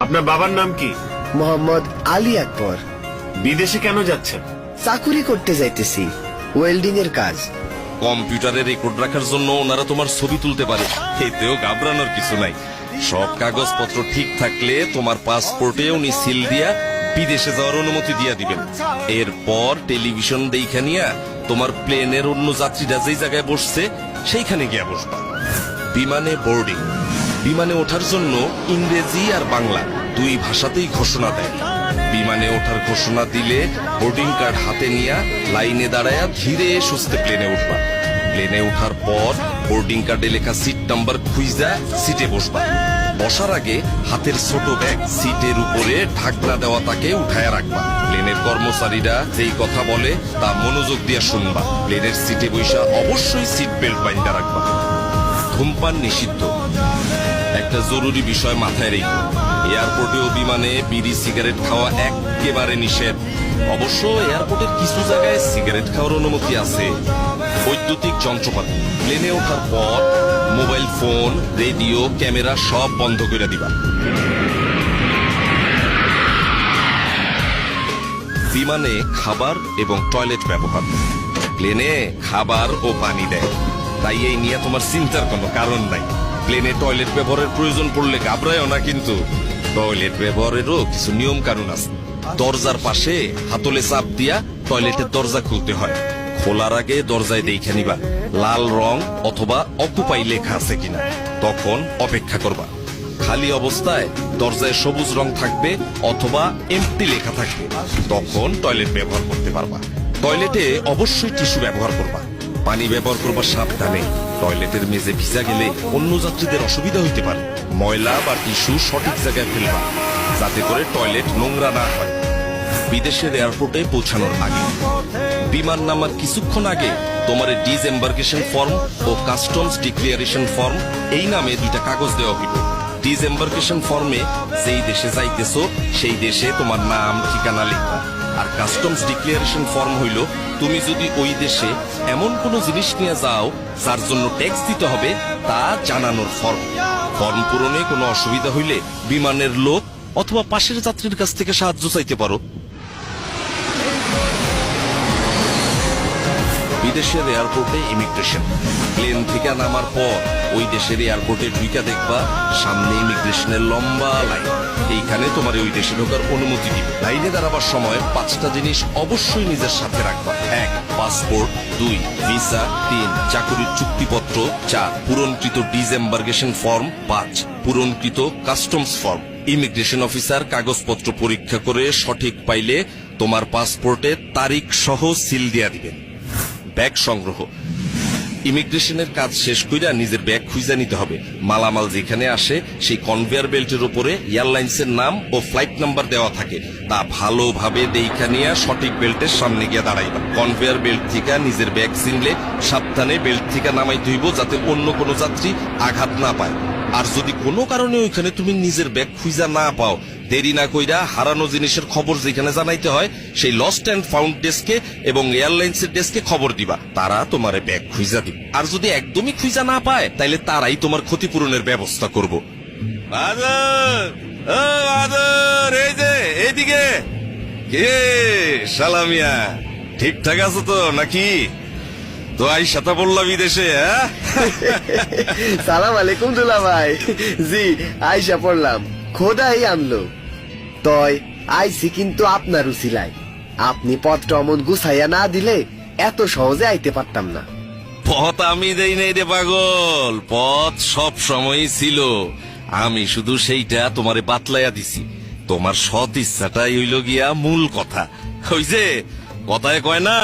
আপনার বাবার নাম কি? মোহাম্মদ আলী আকবর। বিদেশে কেন যাচ্ছেন? চাকুরি করতে যাইতেছি, ওয়েল্ডিং এর কাজ। কম্পিউটারে রেকর্ড রাখার জন্য ওনারা তোমার ছবি তুলতে পারে, এতেও ঘাবড়ানোর কিছু নাই। সব কাগজপত্র ঠিক থাকলে তোমার পাসপোর্টে উনি সিল দিয়া বিদেশে যাওয়ার অনুমতি দিয়া দিবেন। এরপর টেলিভিশন দেখা নিয়া তোমার প্লেনের অন্য যাত্রীরা যেই জায়গায় বসছে সেইখানে গিয়া বসবা। বিমানে বোর্ডিং। বিমানে ওঠার জন্য ইংরেজি আর বাংলা দুই ভাষাতেই ঘোষণা দেয়। বিমানে ওঠার ঘোষণা দিলে বোর্ডিং কার্ড হাতে নিয়ে লাইনে দাঁড়ায়া ধীরে সুস্থে প্লেনে উঠবা। প্লেনে ওঠার পর বোর্ডিং কার্ডে লেখা সিট নাম্বার খুঁজা সিটে বসবা। বসার আগে হাতের ছোট ব্যাগ সিটের উপরে ঢাকনা দেওয়া তাকে উঠায় রাখবা। প্লেনের কর্মচারীরা যেই কথা বলে তা মনোযোগ দিয়ে শুনবা। প্লেনের সিটে বৈশা অবশ্যই সিট বেল্ট বাইন্ধা রাখবা। ধূমপান নিষিদ্ধ। একটা জরুরি বিষয় মাথায় রেখো, এয়ারপোর্টে ও বিমানে বিড়ি সিগারেট খাওয়া একেবারে নিষেধ। অবশ্য এয়ারপোর্টের কিছু জায়গায় সিগারেট খাওয়ার অনুমতি আছে। বৈদ্যুতিক যন্ত্রপাতি। প্লেনে ওঠার পর মোবাইল ফোন, রেডিও, ক্যামেরা সব বন্ধ করে দিবা। বিমানে খাবার এবং টয়লেট ব্যবহার। প্লেনে খাবার ও পানি দেয়, তাই এই নিয়ে তোমার চিন্তার কোনো কারণ নাই। প্লেনে টয়লেট ব্যবহারের প্রয়োজন পড়লে ঘাবড়ায়ও না, কিন্তু টয়লেট ব্যবহারেরও কিছু নিয়ম কানুন আছে। দরজার পাশে হাতলে চাপ দিয়া টয়লেটের দরজা খুলতে হয়। খোলার আগে দরজায় দেখে নিবা লাল রং অথবা অকুপাই লেখা আছে কিনা, তখন অপেক্ষা করবা। খালি অবস্থায় দরজায় সবুজ রং থাকবে অথবা এমটি লেখা থাকবে, তখন টয়লেট ব্যবহার করতে পারবা। টয়লেটে অবশ্যই টিস্যু ব্যবহার করবা। পানি ব্যবহার করবা সাবধানে। টয়লেটের মেঝে ভিজা গেলে অন্য যাত্রীদের অসুবিধা হইতে পারে। ময়লা বা টিস্যু সঠিক জায়গায় ফেলবা, যাতে করে টয়লেট নোংরা না হয়। বিদেশের এয়ারপোর্টে পৌঁছানোর আগে, বিমান নামার কিছুক্ষণ আগে তোমার ডিসএম্বার্কেশন ফর্ম ও কাস্টমস ডিক্লিয়ারেশন ফর্ম এই নামে দুইটা কাগজ দেওয়া হইব। ডিসএম্বার্কেশন ফর্মে যেই দেশে যাইতেছো সেই দেশে তোমার নাম ঠিকানা লেখা, আর কাস্টমস ডিক্লিয়ারেশন ফর্ম হইল তুমি যদি ওই দেশে এমন কোনো জিনিস নিয়ে যাও যার জন্য ট্যাক্স দিতে হবে তা জানানোর ফর্ম। ফর্ম পূরণে কোনো অসুবিধা হইলে বিমানের লোক অথবা পাশের যাত্রীর কাছ থেকে সাহায্য চাইতে পারো। বিদেশের এয়ারপোর্টে ইমিগ্রেশন। প্লেন থেকে নামার পর ওই দেশের এয়ারপোর্টে ঢুইকা দেখবা সামনে ইমিগ্রেশনের লম্বা লাইন। এইখানে তোমার ওই দেশে ঢোকার অনুমতি দিবে। লাইনে দাঁড়াবার সময় 5টা জিনিস অবশ্যই নিজের সাথে রাখবা। 1. পাসপোর্ট। 2. ভিসা। 3. চাকুরির চুক্তিপত্র। 4. পূরণকৃত ডিসএম্বার্কেশন ফর্ম। 5. পূরণকৃত কাস্টমস ফর্ম। ইমিগ্রেশন অফিসার কাগজপত্র পরীক্ষা করে সঠিক পাইলে তোমার পাসপোর্টে তারিখ সহ সিল দিয়া দিবেন। ব্যাগ সংগ্রহ। ইমিগ্রেশনের কাজ শেষ কইরা নিজের ব্যাগ খুঁজে নিতে হবে। মালামাল যেখানে আসে সেই কনভেয়ার বেল্টের উপরে এয়ারলাইন্সের নাম ও ফ্লাইট নাম্বার দেওয়া থাকে, তা ভালোভাবে দেখা নিয়ে সঠিক বেল্টের সামনে গিয়ে দাঁড়াইবা। কনভেয়ার বেল্ট থেকে নিজের ব্যাগ চিনলে সাবধানে বেল্ট থেকে নামাইতে হইব, যাতে অন্য কোনো যাত্রী আঘাত না পায়। আর যদি কোনো কারণে ওইখানে তুমি নিজের ব্যাগ খুঁজা না পাও, দেরি না কইরা হারানো জিনিসের খবর যেখানে জানাইতে হয় সেই লস্ট অ্যান্ড ফাউন্ড ডেস্কে এবং এয়ারলাইন্সের ডেস্কে খবর দিবা, তারা তোমার ব্যাগ খুঁজা দিবে। আর যদি একদমই খুঁজা না পায় তাইলে তারাই তোমার ক্ষতিপূরণের ব্যবস্থা করব। এই যে এইদিকে কে সালামিয়া, ঠিকঠাক আছো তো নাকি? তো আইসাটা বললা বিদেশে? সালাম আলাইকুম দুলা ভাই। জি আইসা পড়লাম, খোদাই আনলো। তয় আইসি কিন্তু আপনার উসিলায়। আপনি পথটা অমন গুছাইয়া না দিলে এত সহজে আইতে পারতাম না। পথ আমি দেই নাই রে পাগল, পথ সব সময়ই ছিল। আমি শুধু সেইটা তোমারে বাতলাইয়া দিছি। তোমার সৎ ইচ্ছাটাই হইল গিয়া মূল কথা। ওই যে কথায় কয় না,